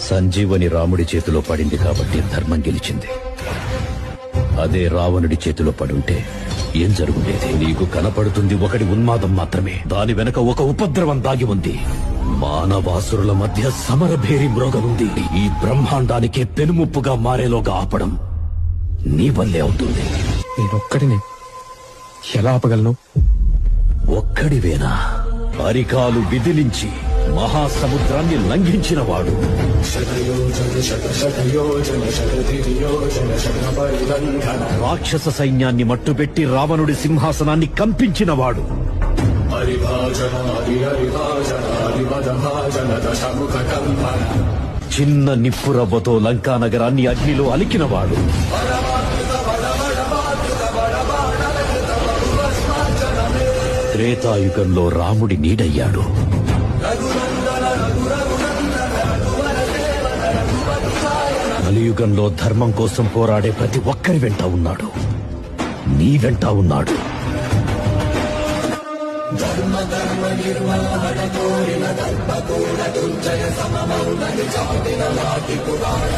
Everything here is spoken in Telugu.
సంజీవని రాముడి చేతిలో పడింది కాబట్టి ధర్మం గెలిచింది. అదే రావణుడి చేతిలో పడుంటే ఏం జరుగుండేది? నీకు కనపడుతుంది ఒకటి ఉన్మాదం మాత్రమే. దాని వెనక ఒక ఉపద్రవం దాగి ఉంది. మానవాసురుల మధ్య సమరభేరి మ్రోగనుంది. ఈ బ్రహ్మాండానికే పెనుముప్పుగా మారేలోగా ఆపడం నీ వల్లే అవుతుంది. నేనొక్కడిని ఎలా ఆపగలను? ఒక్కడివేనా? అరికాలు విదిలించి మహాసముద్రాన్ని లంఘించినవాడు, రాక్షస సైన్యాన్ని మట్టుబెట్టి రావణుడి సింహాసనాన్ని కంపించినవాడు, చిన్న నిప్పురవ్వతో లంకా నగరాన్ని అగ్నిలో అలికినవాడు, త్రేతాయుగంలో రాముడి నీడయ్యాడు, కలియుగంలో ధర్మం కోసం పోరాడే ప్రతి ఒక్కరి వెంట ఉన్నాడు. నీ వెంట ఉన్నాడు. ధర్మ ధర్మ నిర్వహణ కోరిన ధర్మకూడదుర్జయ సమమౌనని చాటిన లాటి పురాణ